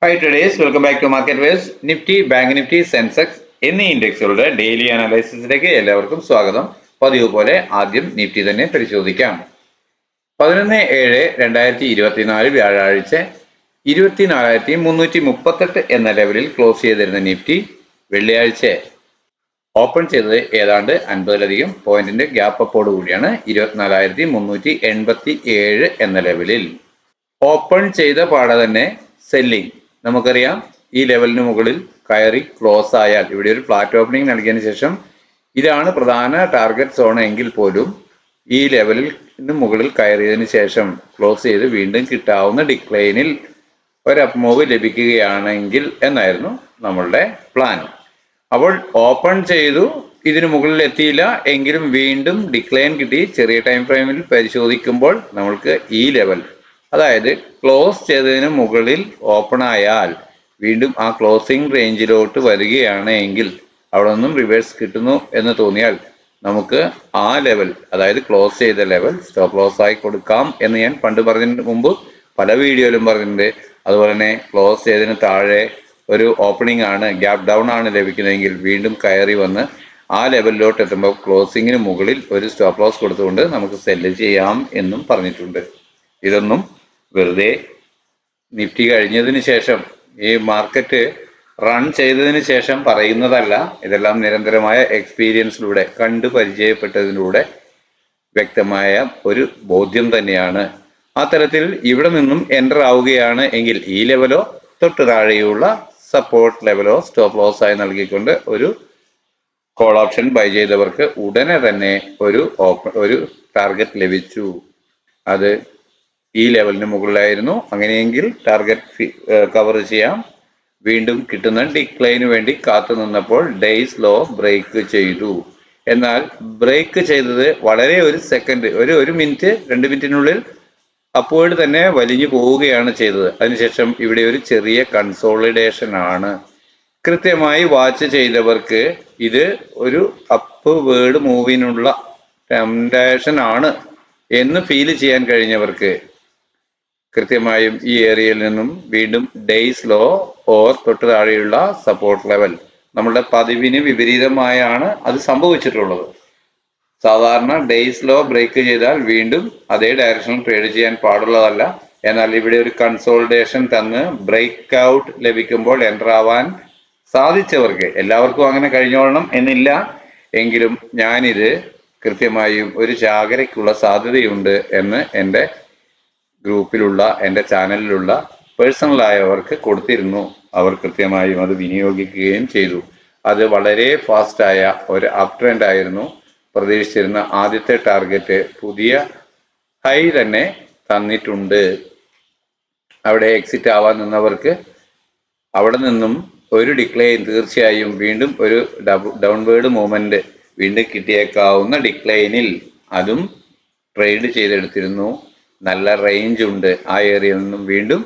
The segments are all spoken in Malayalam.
Hi traders, welcome back to Market Waves. Nifty, bank Nifty, Sensex എന്നീ ഇൻഡെക്സുകളുടെ ഡെയിലി അനാലിസിസിലേക്ക് എല്ലാവർക്കും സ്വാഗതം. പതിവ് പോലെ ആദ്യം നിഫ്റ്റി തന്നെ പരിശോധിക്കാം. 11/7/2024 വ്യാഴാഴ്ച 24,338 എന്ന ലെവലിൽ ക്ലോസ് ചെയ്തിരുന്ന നിഫ്റ്റി വെള്ളിയാഴ്ച ഓപ്പൺ ചെയ്തത് ഏതാണ്ട് 50ലധികം പോയിന്റിന്റെ ഗ്യാപ്പ് അപ്പോട് കൂടിയാണ് 24,387 എന്ന ലെവലിൽ. ഓപ്പൺ ചെയ്ത പാടെ തന്നെ സെല്ലിംഗ്. നമുക്കറിയാം, ഈ ലെവലിന് മുകളിൽ കയറി ക്ലോസ് ആയാൽ, ഇവിടെ ഒരു ഫ്ലാറ്റ് ഓപ്പണിംഗ് നൽകിയതിനു ശേഷം ഇതാണ് പ്രധാന ടാർഗറ്റ് സോൺ എങ്കിൽ പോലും ഈ ലെവലിൽ മുകളിൽ കയറിയതിനു ശേഷം ക്ലോസ് ചെയ്ത് വീണ്ടും കിട്ടാവുന്ന ഡിക്ലൈനിൽ ഒരു അപ്പ് മൂവ് ലഭിക്കുകയാണെങ്കിൽ എന്നായിരുന്നു നമ്മളുടെ പ്ലാൻ. അപ്പോൾ ഓപ്പൺ ചെയ്തു, ഇതിനു മുകളിൽ എത്തിയില്ല എങ്കിലും വീണ്ടും ഡിക്ലൈൻ കിട്ടി. ചെറിയ ടൈം ഫ്രെയിമിൽ പരിശോധിക്കുമ്പോൾ നമ്മൾക്ക് ഈ ലെവൽ, അതായത് ക്ലോസ് ചെയ്തതിന് മുകളിൽ ഓപ്പൺ ആയാൽ വീണ്ടും ആ ക്ലോസിംഗ് റേഞ്ചിലോട്ട് വരികയാണ് എങ്കിൽ, അവിടെ നിന്നും റിവേഴ്സ് കിട്ടുന്നു എന്ന് തോന്നിയാൽ നമുക്ക് ആ ലെവൽ, അതായത് ക്ലോസ് ചെയ്ത ലെവൽ സ്റ്റോപ്പ് ലോസ് ആയി കൊടുക്കാം എന്ന് ഞാൻ പണ്ട് പറഞ്ഞതിന് മുമ്പ് പല വീഡിയോയിലും പറഞ്ഞിട്ടുണ്ട്. അതുപോലെ തന്നെ ക്ലോസ് ചെയ്തതിന് താഴെ ഒരു ഓപ്പണിംഗ് ആണ്, ഗ്യാപ് ഡൗൺ ആണ് ലഭിക്കുന്നതെങ്കിൽ വീണ്ടും കയറി വന്ന് ആ ലെവലിലോട്ട് എത്തുമ്പോൾ ക്ലോസിങ്ങിന് മുകളിൽ ഒരു സ്റ്റോപ്പ് ലോസ് കൊടുത്തുകൊണ്ട് നമുക്ക് സെല്ല് ചെയ്യാം എന്നും പറഞ്ഞിട്ടുണ്ട്. ഇതൊന്നും വെറുതെ നിഫ്റ്റി കഴിഞ്ഞതിന് ശേഷം, ഈ മാർക്കറ്റ് റൺ ചെയ്തതിന് ശേഷം പറയുന്നതല്ല. ഇതെല്ലാം നിരന്തരമായ എക്സ്പീരിയൻസിലൂടെ, കണ്ടു പരിചയപ്പെട്ടതിലൂടെ വ്യക്തമായ ഒരു ബോധ്യം തന്നെയാണ്. ആ തരത്തിൽ ഇവിടെ നിന്നും എൻ്റർ ആവുകയാണ് എങ്കിൽ ഈ ലെവലോ തൊട്ട് താഴെയുള്ള സപ്പോർട്ട് ലെവലോ സ്റ്റോപ്പ് ലോസ് ആയി നൽകിക്കൊണ്ട് ഒരു കോൾ ഓപ്ഷൻ ബൈ ചെയ്തവർക്ക് ഉടനെ തന്നെ ഒരു ടാർഗറ്റ് ലഭിച്ചു. അത് ഈ ലെവലിന് മുകളിലായിരുന്നു. അങ്ങനെയെങ്കിൽ ടാർഗറ്റ് കവർ ചെയ്യാം. വീണ്ടും കിട്ടുന്ന ഡിക്ലൈന് വേണ്ടി കാത്തു നിന്നപ്പോൾ ഡേയ്സ് ലോ ബ്രേക്ക് ചെയ്തു. എന്നാൽ ബ്രേക്ക് ചെയ്തത് വളരെ ഒരു സെക്കൻഡ്, ഒരു മിനിറ്റ് 2 മിനിറ്റിനുള്ളിൽ അപ്വേർഡ് തന്നെ വലിഞ്ഞു പോവുകയാണ് ചെയ്തത്. അതിനുശേഷം ഇവിടെ ഒരു ചെറിയ കൺസോളിഡേഷൻ ആണ്. കൃത്യമായി വാച്ച് ചെയ്തവർക്ക് ഇത് ഒരു അപ്വേർഡ് മൂവിനുള്ള ടെംപ്റ്റേഷൻ ആണ് എന്ന് ഫീൽ ചെയ്യാൻ കഴിഞ്ഞവർക്ക് കൃത്യമായും ഈ ഏരിയയിൽ നിന്നും വീണ്ടും ഡേയ്സ് ലോ ഓർ തൊട്ട് താഴെയുള്ള സപ്പോർട്ട് ലെവൽ, നമ്മളുടെ പതിവിന് വിപരീതമായാണ് അത് സംഭവിച്ചിട്ടുള്ളത്. സാധാരണ ഡേയ്സ് ലോ ബ്രേക്ക് ചെയ്താൽ വീണ്ടും അതേ ഡയറക്ഷനിൽ ട്രേഡ് ചെയ്യാൻ പാടുള്ളതല്ല. എന്നാൽ ഇവിടെ ഒരു കൺസോൾട്ടേഷൻ തന്ന് ബ്രേക്ക് ഔട്ട് ലഭിക്കുമ്പോൾ എൻ്റർ ആവാൻ സാധിച്ചവർക്ക്, എല്ലാവർക്കും അങ്ങനെ കഴിഞ്ഞോളണം എന്നില്ല എങ്കിലും ഞാനിത് കൃത്യമായും ഒരു ജാഗ്രതയ്ക്കുള്ള സാധ്യതയുണ്ട് എന്ന് എൻ്റെ ഗ്രൂപ്പിലുള്ള, എൻ്റെ ചാനലിലുള്ള പേഴ്സണലായവർക്ക് കൊടുത്തിരുന്നു. അവർ കൃത്യമായും അത് വിനിയോഗിക്കുകയും ചെയ്തു. അത് വളരെ ഫാസ്റ്റായ ഒരു അപ് ട്രെൻഡ് ആയിരുന്നു. പ്രതീക്ഷിച്ചിരുന്ന ആദ്യത്തെ ടാർഗറ്റ് പുതിയ ഹൈ തന്നെ തന്നിട്ടുണ്ട്. അവിടെ എക്സിറ്റ് ആവാൻ നിന്നവർക്ക് അവിടെ നിന്നും ഒരു ഡിക്ലൈൻ തീർച്ചയായും വീണ്ടും ഒരു ഡൗൺവേർഡ് മൂവ്മെന്റ് വീണ്ടും കിട്ടിയേക്കാവുന്ന ഡിക്ലൈനിൽ അതും ട്രേഡ് ചെയ്തെടുത്തിരുന്നു. നല്ല റേഞ്ച് ഉണ്ട് ആ ഏരിയയിൽ നിന്നും. വീണ്ടും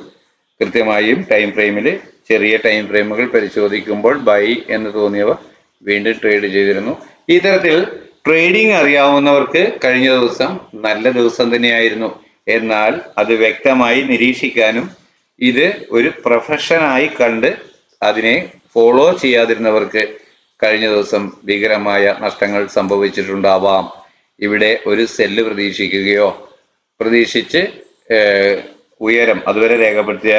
കൃത്യമായും ടൈം ഫ്രെയിമിൽ, ചെറിയ ടൈം ഫ്രെയിമുകൾ പരിശോധിക്കുമ്പോൾ ബൈ എന്ന് തോന്നിയവർ വീണ്ടും ട്രേഡ് ചെയ്തിരുന്നു. ഈ തരത്തിൽ ട്രേഡിംഗ് അറിയാവുന്നവർക്ക് കഴിഞ്ഞ ദിവസം നല്ല ദിവസം തന്നെയായിരുന്നു. എന്നാൽ അത് വ്യക്തമായി നിരീക്ഷിക്കാനും ഇത് ഒരു പ്രൊഫഷനായി കണ്ട് അതിനെ ഫോളോ ചെയ്യാതിരുന്നവർക്ക് കഴിഞ്ഞ ദിവസം ഭീകരമായ നഷ്ടങ്ങൾ സംഭവിച്ചിട്ടുണ്ടാവാം. ഇവിടെ ഒരു സെല്ല് പ്രതീക്ഷിച്ച് ഉയരം അതുവരെ രേഖപ്പെടുത്തിയ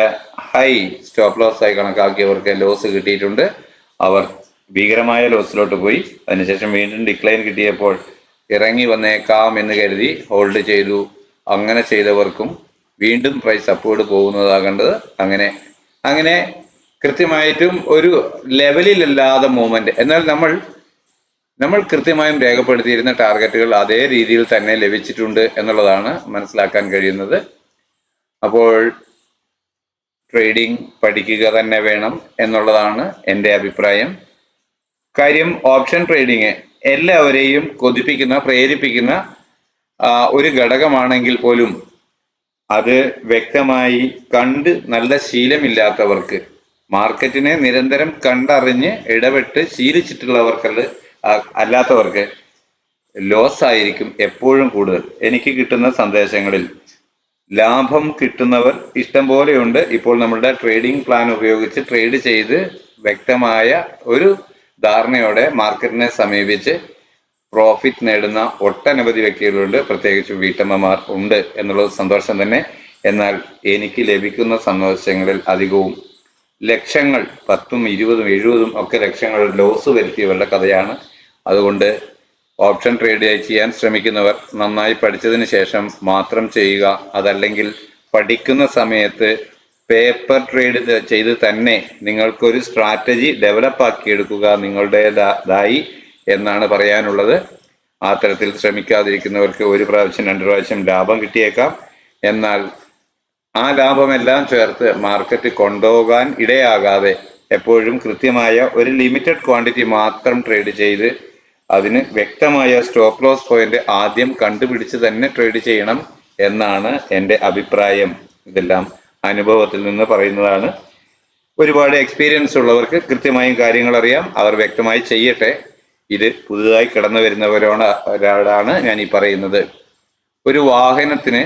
ഹൈ സ്റ്റോപ്പ് ലോസ് ആയി കണക്കാക്കിയവർക്ക് ലോസ് കിട്ടിയിട്ടുണ്ട്. അവർ ഭീകരമായ ലോസിലോട്ട് പോയി. അതിനുശേഷം വീണ്ടും ഡിക്ലൈൻ കിട്ടിയപ്പോൾ ഇറങ്ങി വന്നേക്കാം എന്ന് കരുതി ഹോൾഡ് ചെയ്തു. അങ്ങനെ ചെയ്തവർക്കും വീണ്ടും പ്രൈസ് അപ്വേർഡ് പോകുന്നതാകേണ്ടത്. അങ്ങനെ കൃത്യമായിട്ടും ഒരു ലെവലിലല്ലാതെ മൂവ്മെന്റ്. എന്നാൽ നമ്മൾ കൃത്യമായും രേഖപ്പെടുത്തിയിരുന്ന ടാർഗറ്റുകൾ അതേ രീതിയിൽ തന്നെ ലഭിച്ചിട്ടുണ്ട് എന്നുള്ളതാണ് മനസ്സിലാക്കാൻ കഴിയുന്നത്. അപ്പോൾ ട്രേഡിംഗ് പഠിക്കുക തന്നെ വേണം എന്നുള്ളതാണ് എൻ്റെ അഭിപ്രായം. കാര്യം, ഓപ്ഷൻ ട്രേഡിങ് എല്ലാവരെയും കൊതിപ്പിക്കുന്ന, പ്രേരിപ്പിക്കുന്ന ഒരു ഘടകമാണെങ്കിൽ പോലും അത് വ്യക്തമായി കണ്ട് നല്ല ശീലമില്ലാത്തവർക്ക്, മാർക്കറ്റിനെ നിരന്തരം കണ്ടറിഞ്ഞ് ഇടപെട്ട് ശീലിച്ചിട്ടുള്ളവർക്ക് അല്ലാത്തവർക്ക് ലോസ് ആയിരിക്കും എപ്പോഴും കൂടുതൽ. എനിക്ക് കിട്ടുന്ന സന്ദേശങ്ങളിൽ ലാഭം കിട്ടുന്നവർ ഇഷ്ടം പോലെയുണ്ട്. ഇപ്പോൾ നമ്മുടെ ട്രേഡിംഗ് പ്ലാൻ ഉപയോഗിച്ച് ട്രേഡ് ചെയ്ത് വ്യക്തമായ ഒരു ധാരണയോടെ മാർക്കറ്റിനെ സമീപിച്ച് പ്രോഫിറ്റ് നേടുന്ന ഒട്ടനവധി വ്യക്തികളുണ്ട്, പ്രത്യേകിച്ച് വീട്ടമ്മമാർ ഉണ്ട് എന്നുള്ളത് സന്തോഷം തന്നെ. എന്നാൽ എനിക്ക് ലഭിക്കുന്ന സന്ദേശങ്ങളിൽ അധികവും ലക്ഷങ്ങൾ 10ഉം 20ഉം 70ഉം ഒക്കെ ലക്ഷങ്ങൾ ലോസ് വരുത്തിയവരുടെ കഥയാണ്. അതുകൊണ്ട് ഓപ്ഷൻ ട്രേഡ് ചെയ്യാൻ ശ്രമിക്കുന്നവർ നന്നായി പഠിച്ചതിന് ശേഷം മാത്രം ചെയ്യുക. അതല്ലെങ്കിൽ പഠിക്കുന്ന സമയത്ത് പേപ്പർ ട്രേഡ് ചെയ്ത് തന്നെ നിങ്ങൾക്കൊരു സ്ട്രാറ്റജി ഡെവലപ്പ് ആക്കിയെടുക്കുക നിങ്ങളുടേതായി എന്നാണ് പറയാനുള്ളത്. ആ തരത്തിൽ ശ്രമിക്കാതിരിക്കുന്നവർക്ക് ഒരു പ്രാവശ്യം 2 പ്രാവശ്യം ലാഭം കിട്ടിയേക്കാം. എന്നാൽ ആ ലാഭമെല്ലാം ചേർത്ത് മാർക്കറ്റ് കൊണ്ടുപോകാൻ ഇടയാകാതെ എപ്പോഴും കൃത്യമായ ഒരു ലിമിറ്റഡ് ക്വാണ്ടിറ്റി മാത്രം ട്രേഡ് ചെയ്ത് അതിന് വ്യക്തമായ സ്റ്റോപ്പ് ലോസ് പോയിന്റ് ആദ്യം കണ്ടുപിടിച്ച് തന്നെ ട്രേഡ് ചെയ്യണം എന്നാണ് എൻ്റെ അഭിപ്രായം. ഇതെല്ലാം അനുഭവത്തിൽ നിന്ന് പറയുന്നതാണ്. ഒരുപാട് എക്സ്പീരിയൻസ് ഉള്ളവർക്ക് കൃത്യമായും കാര്യങ്ങൾ അറിയാം, അവർ വ്യക്തമായി ചെയ്യട്ടെ. ഇത് പുതുതായി കടന്നു വരുന്നവരോടാണ് ഞാൻ ഈ പറയുന്നത്. ഒരു വാഹനത്തിന്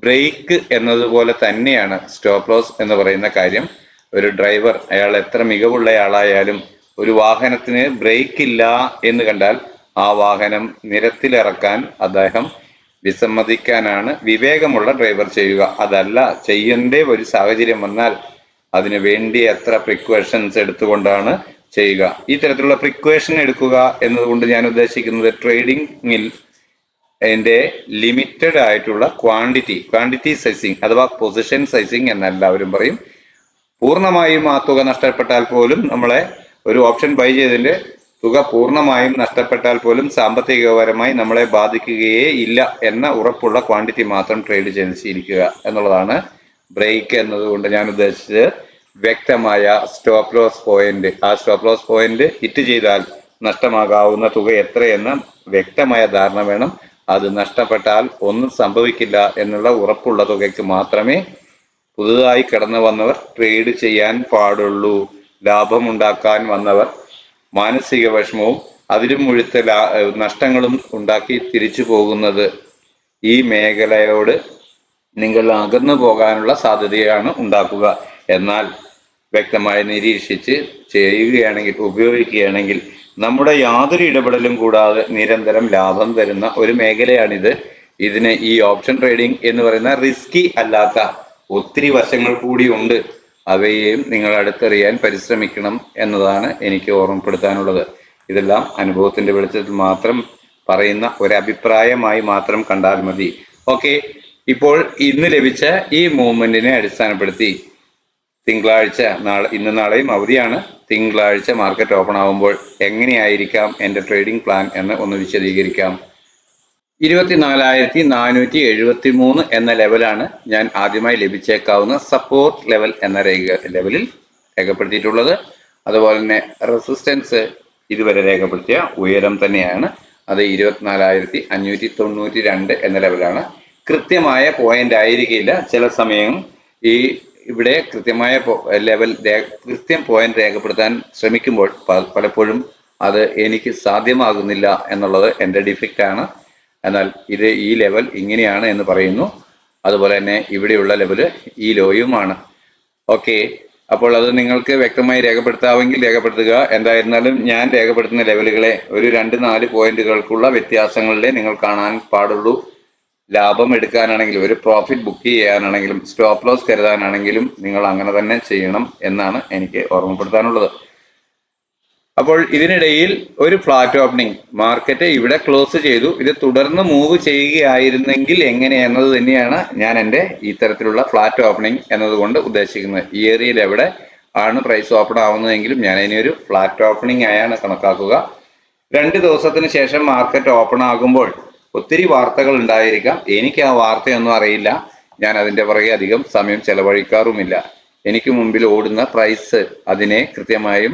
ബ്രേക്ക് എന്നതുപോലെ തന്നെയാണ് സ്റ്റോപ്പ് ലോസ് എന്ന് പറയുന്ന കാര്യം. ഒരു ഡ്രൈവർ അയാൾ എത്ര മികവുള്ളയാളായാലും ഒരു വാഹനത്തിന് ബ്രേക്ക് ഇല്ല എന്ന് കണ്ടാൽ ആ വാഹനം നിരത്തിലിറക്കാൻ അദ്ദേഹം വിസമ്മതിക്കാനാണ് വിവേകമുള്ള ഡ്രൈവർ ചെയ്യുക. അതല്ല ചെയ്യേണ്ട ഒരു സാഹചര്യം വന്നാൽ അതിനു വേണ്ടി എത്ര പ്രിക്കോഷൻസ് എടുത്തുകൊണ്ടാണ് ചെയ്യുക. ഈ തരത്തിലുള്ള പ്രിക്കോഷൻ എടുക്കുക എന്നതുകൊണ്ട് ഞാൻ ഉദ്ദേശിക്കുന്നത് ട്രേഡിങ്ങിൽ അതിൻ്റെ ലിമിറ്റഡ് ആയിട്ടുള്ള ക്വാണ്ടിറ്റി സൈസിങ് അഥവാ പൊസിഷൻ സൈസിങ് എന്നെല്ലാവരും പറയും. പൂർണ്ണമായും ആ തുക നഷ്ടപ്പെട്ടാൽ പോലും നമ്മളെ ഒരു ഓപ്ഷൻ ബൈ ചെയ്തതിന്റെ തുക പൂർണ്ണമായും നഷ്ടപ്പെട്ടാൽ പോലും സാമ്പത്തികപരമായി നമ്മളെ ബാധിക്കുകയേ ഇല്ല എന്ന ഉറപ്പുള്ള ക്വാണ്ടിറ്റി മാത്രം ട്രേഡ് ചെയ്ത് ശീലിക്കുക എന്നുള്ളതാണ് ബ്രേക്ക് എന്നതുകൊണ്ട് ഞാൻ ഉദ്ദേശിച്ചത്. വ്യക്തമായ സ്റ്റോപ്പ് ലോസ് പോയിന്റ്, ആ സ്റ്റോപ്പ് ലോസ് പോയിന്റ് ഹിറ്റ് ചെയ്താൽ നഷ്ടമാകാവുന്ന തുക എത്രയെന്ന് വ്യക്തമായ ധാരണ വേണം. അത് നഷ്ടപ്പെട്ടാൽ ഒന്നും സംഭവിക്കില്ല എന്നുള്ള ഉറപ്പുള്ള തുകയ്ക്ക് മാത്രമേ പുതുതായി കടന്നു വന്നവർ ട്രേഡ് ചെയ്യാൻ പാടുള്ളൂ. ലാഭമുണ്ടാക്കാൻ വന്നവർ മാനസിക വിഷമവും അതിലും മുഴുത്ത നഷ്ടങ്ങളും ഉണ്ടാക്കി തിരിച്ചു പോകുന്നത് ഈ മേഖലയോട് നിങ്ങൾ അകന്നു പോകാനുള്ള സാധ്യതയാണ് ഉണ്ടാക്കുക. എന്നാൽ വ്യക്തമായി നിരീക്ഷിച്ച് ചെയ്യുകയാണെങ്കിൽ, ഉപയോഗിക്കുകയാണെങ്കിൽ നമ്മുടെ യാതൊരു ഇടപെടലും കൂടാതെ നിരന്തരം ലാഭം തരുന്ന ഒരു മേഖലയാണിത്. ഇതിന് ഈ ഓപ്ഷൻ ട്രേഡിംഗ് എന്ന് പറയുന്ന റിസ്കി അല്ലാത്ത ഒത്തിരി വശങ്ങൾ കൂടി ഉണ്ട്. അവയെയും നിങ്ങൾ അടുത്തറിയാൻ പരിശ്രമിക്കണം എന്നതാണ് എനിക്ക് ഓർമ്മപ്പെടുത്താനുള്ളത്. ഇതെല്ലാം അനുഭവത്തിന്റെ വെളിച്ചത്തിൽ മാത്രം പറയുന്ന ഒരു അഭിപ്രായമായി മാത്രം കണ്ടാൽ മതി. ഓക്കെ, ഇപ്പോൾ ഇന്ന് ലഭിച്ച ഈ മൂവ്മെന്റിനെ അടിസ്ഥാനപ്പെടുത്തി തിങ്കളാഴ്ച, ഇന്ന് നാളെയും അവധിയാണ്, തിങ്കളാഴ്ച മാർക്കറ്റ് ഓപ്പൺ ആവുമ്പോൾ എങ്ങനെയായിരിക്കാം എൻ്റെ ട്രേഡിംഗ് പ്ലാൻ എന്ന് ഒന്ന് വിശദീകരിക്കാം. 24,473 എന്ന ലെവലാണ് ഞാൻ ആദ്യമായി ലഭിച്ചേക്കാവുന്ന സപ്പോർട്ട് ലെവൽ എന്ന ലെവലിൽ രേഖപ്പെടുത്തിയിട്ടുള്ളത്. അതുപോലെ തന്നെ റെസിസ്റ്റൻസ് ഇതുവരെ രേഖപ്പെടുത്തിയ ഉയരം തന്നെയാണ്, അത് 24,592 എന്ന ലെവലാണ്. കൃത്യമായ പോയിന്റ് ആയിരിക്കില്ല, ചില സമയം ഇവിടെ കൃത്യമായ ലെവൽ കൃത്യം പോയിന്റ് രേഖപ്പെടുത്താൻ ശ്രമിക്കുമ്പോൾ പലപ്പോഴും അത് എനിക്ക് സാധ്യമാകുന്നില്ല എന്നുള്ളത് എൻ്റെ ഡിഫക്റ്റ് ആണ്. എന്നാൽ ഈ ലെവൽ ഇങ്ങനെയാണ് എന്ന് പറയുന്നു. അതുപോലെ തന്നെ ഇവിടെയുള്ള ലെവല് ഈ ലോയുമാണ്. ഓക്കെ, അപ്പോൾ അത് നിങ്ങൾക്ക് വ്യക്തമായി രേഖപ്പെടുത്താമെങ്കിൽ രേഖപ്പെടുത്തുക. എന്തായിരുന്നാലും ഞാൻ രേഖപ്പെടുത്തുന്ന ലെവലുകളെ ഒരു 2-4 പോയിന്റുകൾക്കുള്ള വ്യത്യാസങ്ങളിലെ നിങ്ങൾ കാണാൻ പാടുള്ളൂ. ലാഭം എടുക്കാനാണെങ്കിലും ഒരു പ്രോഫിറ്റ് ബുക്ക് ചെയ്യാനാണെങ്കിലും സ്റ്റോപ്പ് ലോസ് കരുതാനാണെങ്കിലും നിങ്ങൾ അങ്ങനെ തന്നെ ചെയ്യണം എന്നാണ് എനിക്ക് ഓർമ്മപ്പെടുത്താനുള്ളത്. അപ്പോൾ ഇതിനിടയിൽ ഒരു ഫ്ലാറ്റ് ഓപ്പണിംഗ്, മാർക്കറ്റ് ഇവിടെ ക്ലോസ് ചെയ്തു, ഇത് തുടർന്ന് മൂവ് ചെയ്യുകയായിരുന്നെങ്കിൽ എങ്ങനെയെന്നത് തന്നെയാണ് ഞാൻ എൻ്റെ ഇത്തരത്തിലുള്ള ഫ്ലാറ്റ് ഓപ്പണിംഗ് എന്നതുകൊണ്ട് ഉദ്ദേശിക്കുന്നത്. ഈ ഏരിയയിൽ എവിടെ ആണ് പ്രൈസ് ഓപ്പൺ ആവുന്നതെങ്കിലും ഞാൻ അതിനൊരു ഫ്ലാറ്റ് ഓപ്പണിംഗ് ആയാണ് കണക്കാക്കുക. 2 ദിവസത്തിന് ശേഷം മാർക്കറ്റ് ഓപ്പൺ ആകുമ്പോൾ ഒത്തിരി വാർത്തകൾ ഉണ്ടായിരിക്കാം. എനിക്ക് ആ വാർത്തയൊന്നും അറിയില്ല, ഞാൻ അതിൻ്റെ പുറകെ അധികം സമയം ചെലവഴിക്കാറുമില്ല. എനിക്ക് മുമ്പിൽ ഓടുന്ന പ്രൈസ് അതിനെ കൃത്യമായും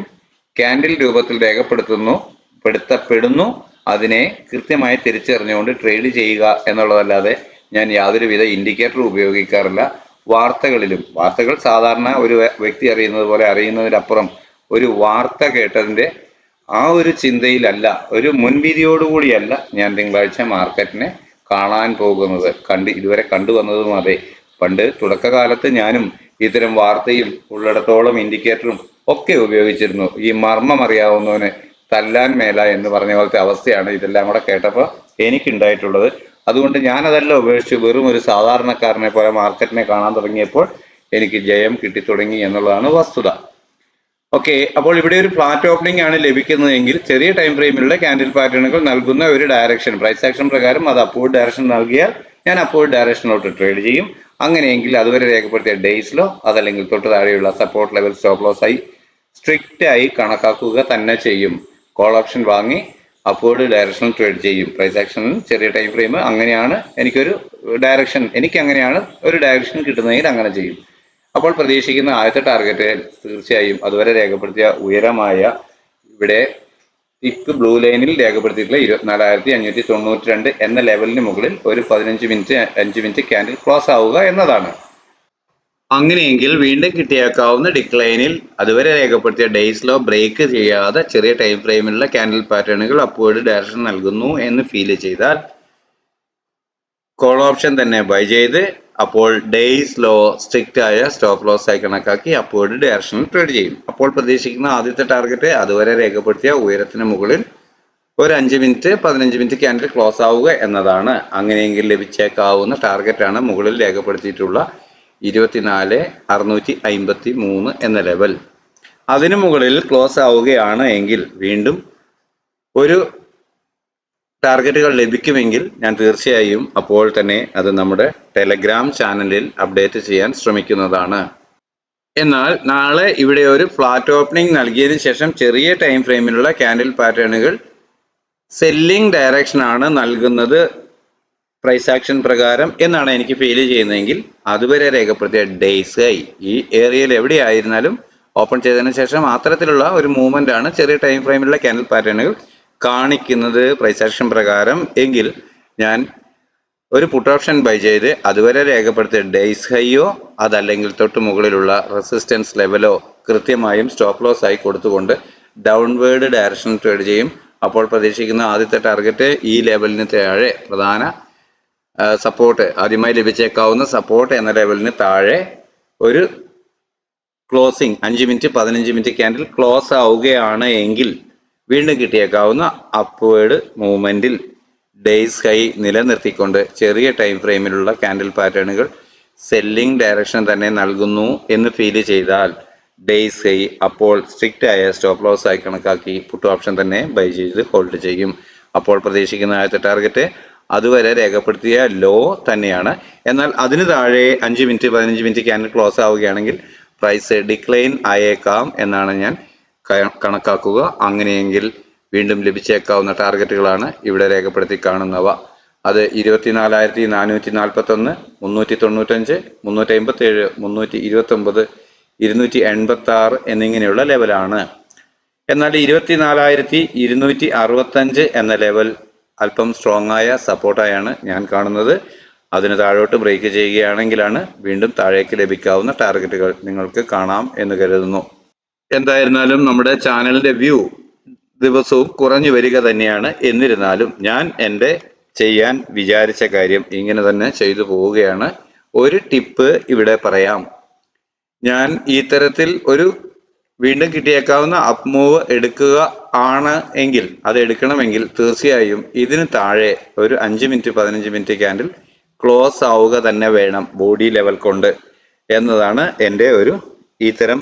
ക്യാൻഡിൽ രൂപത്തിൽ രേഖപ്പെടുത്തപ്പെടുന്നു. അതിനെ കൃത്യമായി തിരിച്ചറിഞ്ഞുകൊണ്ട് ട്രേഡ് ചെയ്യുക എന്നുള്ളതല്ലാതെ ഞാൻ യാതൊരുവിധ ഇൻഡിക്കേറ്റർ ഉപയോഗിക്കാറില്ല. വാർത്തകൾ സാധാരണ ഒരു വ്യക്തി അറിയുന്നത് പോലെ അറിയുന്നതിനപ്പുറം ഒരു വാർത്ത കേട്ടതിൻ്റെ ആ ഒരു ചിന്തയിലല്ല, ഒരു മുൻവിധിയോടുകൂടിയല്ല ഞാൻ തിങ്കളാഴ്ച മാർക്കറ്റിനെ കാണാൻ പോകുന്നത്. ഇതുവരെ കണ്ടുവന്നതും അതെ. പണ്ട് തുടക്കകാലത്ത് ഞാനും ഇത്തരം വാർത്തയും ഉള്ളിടത്തോളം ഇൻഡിക്കേറ്ററും ഒക്കെ ഉപയോഗിച്ചിരുന്നു. ഈ മർമ്മം അറിയാവുന്നവന് തല്ലാൻ മേല എന്ന് പറഞ്ഞ പോലത്തെ അവസ്ഥയാണ് ഇതെല്ലാം കൂടെ കേട്ടപ്പോൾ എനിക്കുണ്ടായിട്ടുള്ളത്. അതുകൊണ്ട് ഞാനതെല്ലാം ഉപേക്ഷിച്ച് വെറും ഒരു സാധാരണക്കാരനെ പോലെ മാർക്കറ്റിനെ കാണാൻ തുടങ്ങിയപ്പോൾ എനിക്ക് ജയം കിട്ടിത്തുടങ്ങി എന്നുള്ളതാണ് വസ്തുത. ഓക്കെ, അപ്പോൾ ഇവിടെ ഒരു ഫ്ലാറ്റ് ഓപ്പണിംഗ് ആണ് ലഭിക്കുന്നതെങ്കിൽ ചെറിയ ടൈം ഫ്രെയിമിലുള്ള ക്യാൻഡിൽ പാറ്റേണുകൾ നൽകുന്ന ഒരു ഡയറക്ഷൻ, പ്രൈസ് ആക്ഷൻ പ്രകാരം അത് അപ്വേർഡ് ഡയറക്ഷൻ നൽകിയാൽ ഞാൻ അപ്വേർഡ് ഡയറക്ഷനിലോട്ട് ട്രേഡ് ചെയ്യും. അങ്ങനെയെങ്കിൽ അതുവരെ രേഖപ്പെടുത്തിയ ഡേയ്സിലോ അതല്ലെങ്കിൽ തൊട്ട് താഴെയുള്ള സപ്പോർട്ട് ലെവൽ സ്റ്റോപ്പ് ലോസ് ആയി സ്ട്രിക്റ്റ് ആയി കണക്കാക്കുക തന്നെ ചെയ്യും. കോൾ ഓപ്ഷൻ വാങ്ങി അപ്വേർഡ് ഡയറക്ഷനിൽ ട്രേഡ് ചെയ്യും. പ്രൈസ് ആക്ഷനിൽ ചെറിയ ടൈം ഫ്രെയിം അങ്ങനെയാണ് എനിക്ക് അങ്ങനെയാണ് ഒരു ഡയറക്ഷൻ കിട്ടുന്നതെങ്കിൽ അങ്ങനെ ചെയ്യും. അപ്പോൾ പ്രതീക്ഷിക്കുന്ന ആദ്യത്തെ ടാർഗറ്റ് തീർച്ചയായും അതുവരെ രേഖപ്പെടുത്തിയ ഉയരമായ ഇവിടെ തിക്ക് ബ്ലൂ ലൈനിൽ രേഖപ്പെടുത്തിയിട്ടുള്ള 24,592 എന്ന ലെവലിന് മുകളിൽ ഒരു 5 മിനിറ്റ് ക്യാൻഡിൽ ക്ലോസ് ആവുക എന്നതാണ്. അങ്ങനെയെങ്കിൽ വീണ്ടും കിട്ടിയേക്കാവുന്ന ഡിക്ലൈനിൽ അതുവരെ രേഖപ്പെടുത്തിയ ഡേയ്സിലോ ബ്രേക്ക് ചെയ്യാതെ ചെറിയ ടൈം ഫ്രെയിമിലുള്ള ക്യാൻഡിൽ പാറ്റേണുകൾ അപ്വേർഡ് ഡയറക്ഷൻ നൽകുന്നു എന്ന് ഫീൽ ചെയ്താൽ കോൾ ഓപ്ഷൻ തന്നെ ബൈ ചെയ്ത് അപ്പോൾ ഡേയ്സ് ലോ സ്ട്രിക്റ്റ് ആയ സ്റ്റോപ്പ് ലോസ് ആയി കണക്കാക്കി അപ്വേർഡ് ഡയറക്ഷനിൽ ട്രേഡ് ചെയ്യും. അപ്പോൾ പ്രതീക്ഷിക്കുന്ന ആദ്യത്തെ ടാർഗറ്റ് അതുവരെ രേഖപ്പെടുത്തിയ ഉയരത്തിന് മുകളിൽ ഒരു 5 മിനിറ്റ് 15 മിനിറ്റ് ക്യാൻഡിൽ ക്ലോസ് ആവുക എന്നതാണ്. അങ്ങനെയെങ്കിൽ ലഭിച്ചേക്കാവുന്ന ടാർഗറ്റാണ് മുകളിൽ രേഖപ്പെടുത്തിയിട്ടുള്ള 24,653 എന്ന ലെവൽ. അതിനു മുകളിൽ ക്ലോസ് ആവുകയാണ് എങ്കിൽ വീണ്ടും ഒരു ടാർഗറ്റുകൾ ലഭിക്കുമെങ്കിൽ ഞാൻ തീർച്ചയായും അപ്പോൾ തന്നെ അത് നമ്മുടെ ടെലഗ്രാം ചാനലിൽ അപ്ഡേറ്റ് ചെയ്യാൻ ശ്രമിക്കുന്നതാണ്. എന്നാൽ നാളെ ഇവിടെ ഒരു ഫ്ലാറ്റ് ഓപ്പണിംഗ് നൽകിയതിനു ശേഷം ചെറിയ ടൈം ഫ്രെയിമിലുള്ള ക്യാൻഡിൽ പാറ്റേണുകൾ സെല്ലിംഗ് ഡയറക്ഷൻ ആണ് നൽകുന്നത് പ്രൈസ് ആക്ഷൻ പ്രകാരം എന്നാണ് എനിക്ക് ഫീൽ ചെയ്യുന്നതെങ്കിൽ അതുവരെ രേഖപ്പെടുത്തിയ ഡേയ്സ് ഹൈ ഈ ഏരിയയിൽ എവിടെയായിരുന്നാലും ഓപ്പൺ ചെയ്തതിനു ശേഷം അത്തരത്തിലുള്ള ഒരു മൂവ്മെന്റ് ആണ് ചെറിയ ടൈം ഫ്രെയിമിലുള്ള ക്യാൻഡിൽ പാറ്റേണുകൾ കാണിക്കുന്നത് പ്രൈസ് ആക്ഷൻ പ്രകാരം എങ്കിൽ ഞാൻ ഒരു പുട്ട് ഓപ്ഷൻ ബൈ ചെയ്ത് അതുവരെ രേഖപ്പെടുത്തിയ ഡേയ്സ് ഹൈയോ അതല്ലെങ്കിൽ തൊട്ട് മുകളിലുള്ള റെസിസ്റ്റൻസ് ലെവലോ കൃത്യമായും സ്റ്റോപ്പ് ലോസ് ആയി കൊടുത്തുകൊണ്ട് ഡൗൺവേർഡ് ഡയറക്ഷൻ ട്രേഡ് ചെയ്യും. അപ്പോൾ പ്രതീക്ഷിക്കുന്ന ആദ്യത്തെ ടാർഗറ്റ് ഈ ലെവലിന് താഴെ പ്രധാന സപ്പോർട്ട് ആദ്യമായി ലഭിച്ചേക്കാവുന്ന സപ്പോർട്ട് എന്ന ലെവലിന് താഴെ ഒരു closing 5 minute 15 minute candle close ആവുകയാണ് എങ്കിൽ വീണ്ടും കിട്ടിയേക്കാവുന്ന അപ്വേർഡ് മൂവ്മെന്റിൽ ഡേയ്സ് ഹൈ നിലനിർത്തിക്കൊണ്ട് ചെറിയ ടൈം ഫ്രെയിമിലുള്ള ക്യാൻഡിൽ പാറ്റേണുകൾ സെല്ലിംഗ് ഡയറക്ഷൻ തന്നെ നൽകുന്നു എന്ന് ഫീൽ ചെയ്താൽ ഡേയ്സ് ഹൈ അപ്പോൾ സ്ട്രിക്റ്റ് ആയ സ്റ്റോപ്പ് ലോസ് ആയി കണക്കാക്കി പുട്ട് ഓപ്ഷൻ തന്നെ ബൈ ചെയ്ത് ഹോൾഡ് ചെയ്യും. അപ്പോൾ പ്രതീക്ഷിക്കുന്ന ആദ്യത്തെ ടാർഗറ്റ് അതുവരെ രേഖപ്പെടുത്തിയ ലോ തന്നെയാണ്. എന്നാൽ അതിന് താഴെ 5 മിനിറ്റ് 15 മിനിറ്റ് ക്യാൻഡിൽ ക്ലോസ് ആവുകയാണെങ്കിൽ പ്രൈസ് ഡിക്ലൈൻ ആയേക്കാം എന്നാണ് ഞാൻ കണക്കാക്കുക. അങ്ങനെയെങ്കിൽ വീണ്ടും ലഭിച്ചേക്കാവുന്ന ടാർഗറ്റുകളാണ് ഇവിടെ രേഖപ്പെടുത്തി കാണുന്നവ. അത് 24,441, 395, 357, 329, 286 എന്നിങ്ങനെയുള്ള ലെവലാണ്. എന്നാൽ 24,265 എന്ന ലെവൽ അല്പം സ്ട്രോങ് ആയ സപ്പോർട്ടായാണ് ഞാൻ കാണുന്നത്. അതിന് താഴോട്ട് ബ്രേക്ക് ചെയ്യുകയാണെങ്കിലാണ് വീണ്ടും താഴേക്ക് ലഭിക്കാവുന്ന ടാർഗറ്റുകൾ നിങ്ങൾക്ക് കാണാം എന്ന് കരുതുന്നു. എന്തായിരുന്നാലും നമ്മുടെ ചാനലിന്റെ വ്യൂ ദിവസവും കുറഞ്ഞു വരിക തന്നെയാണ്. എന്നിരുന്നാലും ഞാൻ എൻ്റെ ചെയ്യാൻ വിചാരിച്ച കാര്യം ഇങ്ങനെ തന്നെ ചെയ്തു പോവുകയാണ്. ഒരു ടിപ്പ് ഇവിടെ പറയാം. ഞാൻ ഈ തരത്തിൽ ഒരു വീണ്ടും കിട്ടിയേക്കാവുന്ന അപ്പ് മൂവ് എടുക്കുക ആണ് എങ്കിൽ അത് എടുക്കണമെങ്കിൽ തീർച്ചയായും ഇതിന് താഴെ ഒരു 5 മിനിറ്റ് 15 മിനിറ്റ് ക്യാൻഡിൽ ക്ലോസ് ആവുക തന്നെ വേണം ബോഡി ലെവൽ കൊണ്ട് എന്നതാണ് എൻ്റെ ഒരു ഇത്തരം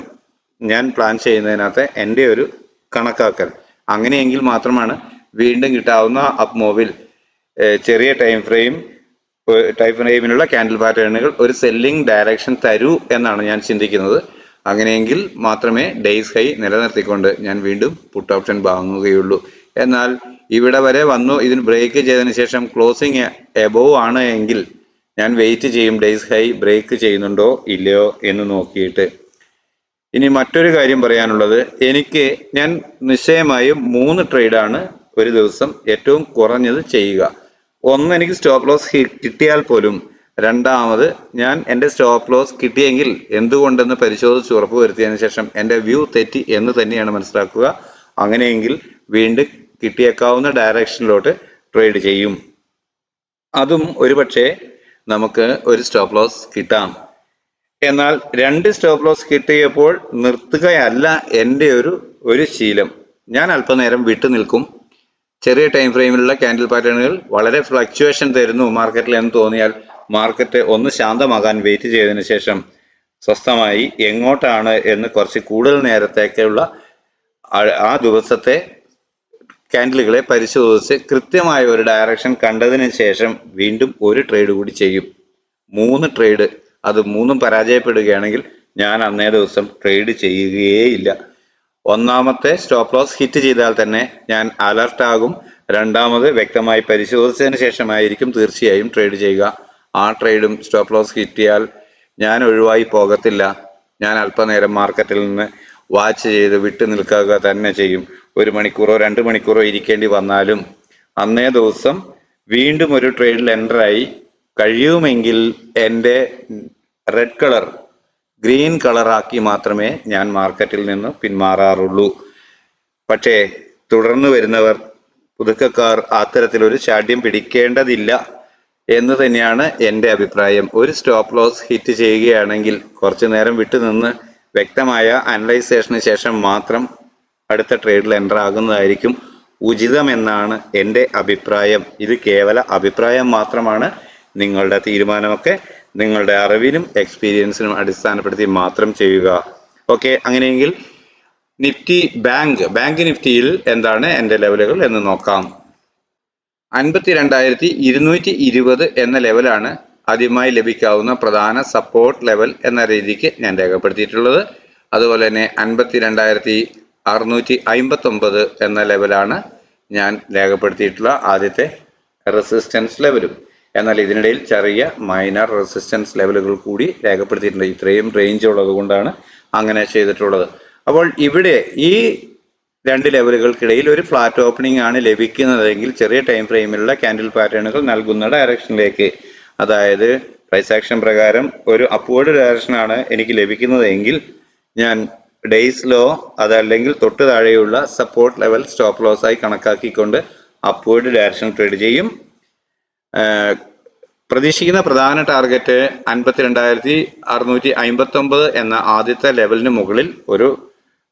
ഞാൻ പ്ലാൻ ചെയ്യുന്നതിനകത്ത് എൻ്റെ ഒരു കണക്കാക്കൽ. അങ്ങനെയെങ്കിൽ മാത്രമാണ് വീണ്ടും കിട്ടാവുന്ന അപ്പ് മൂവിൽ ചെറിയ ടൈം ഫ്രെയിമിലുള്ള ക്യാൻഡിൽ പാറ്റേണുകൾ ഒരു സെല്ലിംഗ് ഡയറക്ഷൻ തരൂ എന്നാണ് ഞാൻ ചിന്തിക്കുന്നത്. അങ്ങനെയെങ്കിൽ മാത്രമേ ഡേയ്സ് ഹൈ നിലനിർത്തിക്കൊണ്ട് ഞാൻ വീണ്ടും പുട്ട് ഓപ്ഷൻ വാങ്ങുകയുള്ളൂ. എന്നാൽ ഇവിടെ വരെ വന്നു ഇതിന് ബ്രേക്ക് ചെയ്തതിനു ശേഷം ക്ലോസിംഗ് എബോവ് ആണ് എങ്കിൽ ഞാൻ വെയിറ്റ് ചെയ്യും ഡേയ്സ് ഹൈ ബ്രേക്ക് ചെയ്യുന്നുണ്ടോ ഇല്ലയോ എന്ന് നോക്കിയിട്ട്. ഇനി മറ്റൊരു കാര്യം പറയാനുള്ളത്, ഞാൻ നിശ്ചയമായും 3 ട്രേഡാണ് ഒരു ദിവസം ഏറ്റവും കുറഞ്ഞത് ചെയ്യുക. ഒന്ന്, എനിക്ക് സ്റ്റോപ്പ് ലോസ് കിട്ടിയാൽ പോലും രണ്ടാമത് ഞാൻ എൻ്റെ സ്റ്റോപ്പ് ലോസ് കിട്ടിയെങ്കിൽ എന്തുകൊണ്ടെന്ന് പരിശോധിച്ച് ഉറപ്പുവരുത്തിയതിനു ശേഷം എൻ്റെ വ്യൂ തെറ്റി എന്ന് തന്നെയാണ് മനസ്സിലാക്കുക. അങ്ങനെയെങ്കിൽ വീണ്ടും കിട്ടിയേക്കാവുന്ന ഡയറക്ഷനിലോട്ട് ട്രേഡ് ചെയ്യും. അതും ഒരുപക്ഷെ നമുക്ക് ഒരു സ്റ്റോപ്പ് ലോസ് കിട്ടാം. എന്നാൽ 2 സ്റ്റോപ്പ് ലോസ് കിട്ടിയപ്പോൾ നിർത്തുകയല്ല എൻ്റെ ഒരു ശീലം. ഞാൻ അല്പനേരം വിട്ടു നിൽക്കും. ചെറിയ ടൈം ഫ്രെയിമിലുള്ള ക്യാൻഡിൽ പാറ്റേണുകൾ വളരെ ഫ്ലക്ച്വേഷൻ തരുന്നു മാർക്കറ്റിൽ എന്ന് തോന്നിയാൽ മാർക്കറ്റ് ഒന്ന് ശാന്തമാകാൻ വെയിറ്റ് ചെയ്തതിനു ശേഷം സ്വസ്ഥമായി എങ്ങോട്ടാണ് എന്ന് കുറച്ച് കൂടുതൽ നേരത്തേക്കുള്ള ആ ദിവസത്തെ ക്യാൻഡിലുകളെ പരിശോധിച്ച് കൃത്യമായ ഒരു ഡയറക്ഷൻ കണ്ടതിന് ശേഷം വീണ്ടും ഒരു ട്രേഡ് കൂടി ചെയ്യും. 3 ട്രേഡ്, അത് 3ഉം പരാജയപ്പെടുകയാണെങ്കിൽ ഞാൻ അന്നേ ദിവസം ട്രേഡ് ചെയ്യുകയേയില്ല. ഒന്നാമത്തെ സ്റ്റോപ്പ് ലോസ് ഹിറ്റ് ചെയ്താൽ തന്നെ ഞാൻ അലർട്ട് ആകും. രണ്ടാമത് വ്യക്തമായി പരിശോധിച്ചതിന് ശേഷമായിരിക്കും തീർച്ചയായും ട്രേഡ് ചെയ്യുക. ആ ട്രേഡും സ്റ്റോപ്പ് ലോസ് ഹിറ്റിയാൽ ഞാൻ ഒഴിവായി പോകത്തില്ല. ഞാൻ അല്പനേരം മാർക്കറ്റിൽ നിന്ന് വാച്ച് ചെയ്ത് വിട്ടു നിൽക്കുക തന്നെ ചെയ്യും. 1 മണിക്കൂറോ 2 മണിക്കൂറോ ഇരിക്കേണ്ടി വന്നാലും അന്നേ ദിവസം വീണ്ടും ഒരു ട്രേഡിൽ എൻ്ററായി കഴിയുമെങ്കിൽ എൻ്റെ റെഡ് കളർ ഗ്രീൻ കളറാക്കി മാത്രമേ ഞാൻ മാർക്കറ്റിൽ നിന്ന് പിന്മാറാറുള്ളൂ. പക്ഷേ തുടർന്ന് വരുന്നവർ പുതുക്കക്കാർ അത്തരത്തിലൊരു ശാഠ്യം പിടിക്കേണ്ടതില്ല എന്ന് തന്നെയാണ് എൻ്റെ അഭിപ്രായം. ഒരു സ്റ്റോപ്പ് ലോസ് ഹിറ്റ് ചെയ്യുകയാണെങ്കിൽ കുറച്ചു നേരം വിട്ടു നിന്ന് വ്യക്തമായ അനലൈസേഷന് ശേഷം മാത്രം അടുത്ത ട്രേഡിൽ എൻ്റർ ആകുന്നതായിരിക്കും ഉചിതമെന്നാണ് എൻ്റെ അഭിപ്രായം. ഇത് കേവല അഭിപ്രായം മാത്രമാണ്. നിങ്ങളുടെ തീരുമാനമൊക്കെ നിങ്ങളുടെ അറിവിനും എക്സ്പീരിയൻസിനും അടിസ്ഥാനപ്പെടുത്തി മാത്രം ചെയ്യുക. ഓക്കെ, അങ്ങനെയെങ്കിൽ നിഫ്റ്റി ബാങ്ക് നിഫ്റ്റിയിൽ എന്താണ് എൻ്റെ ലെവലുകൾ എന്ന് നോക്കാം. 52,220 എന്ന ലെവലാണ് ആദ്യമായി ലഭിക്കാവുന്ന പ്രധാന സപ്പോർട്ട് ലെവൽ എന്ന രീതിക്ക് ഞാൻ രേഖപ്പെടുത്തിയിട്ടുള്ളത്. അതുപോലെ തന്നെ 52,659 എന്ന ലെവലാണ് ഞാൻ രേഖപ്പെടുത്തിയിട്ടുള്ള ആദ്യത്തെ റെസിസ്റ്റൻസ് ലെവലും. എന്നാൽ ഇതിനിടയിൽ ചെറിയ മൈനർ റെസിസ്റ്റൻസ് ലെവലുകൾ കൂടി രേഖപ്പെടുത്തിയിട്ടുണ്ട്. ഇത്രയും റേഞ്ച് ഉള്ളത് കൊണ്ടാണ് അങ്ങനെ ചെയ്തിട്ടുള്ളത്. അപ്പോൾ ഇവിടെ ഈ 2 ലെവലുകൾക്കിടയിൽ ഒരു ഫ്ലാറ്റ് ഓപ്പണിംഗ് ആണ് ലഭിക്കുന്നതെങ്കിൽ ചെറിയ ടൈം ഫ്രെയിമിലുള്ള ക്യാൻഡിൽ പാറ്റേണുകൾ നൽകുന്ന ഡയറക്ഷനിലേക്ക്, അതായത് പ്രൈസ് ആക്ഷൻ പ്രകാരം ഒരു അപ്വേർഡ് ഡയറക്ഷനാണ് എനിക്ക് ലഭിക്കുന്നതെങ്കിൽ ഞാൻ ഡേയ്സ് ലോ അതല്ലെങ്കിൽ തൊട്ട് താഴെയുള്ള സപ്പോർട്ട് ലെവൽ സ്റ്റോപ്പ് ലോസ് ആയി കണക്കാക്കിക്കൊണ്ട് അപ്വേർഡ് ഡയറക്ഷൻ ട്രേഡ് ചെയ്യും. പ്രതീക്ഷിക്കുന്ന പ്രധാന ടാർഗറ്റ് 52,659 എന്ന ആദ്യത്തെ ലെവലിന് മുകളിൽ ഒരു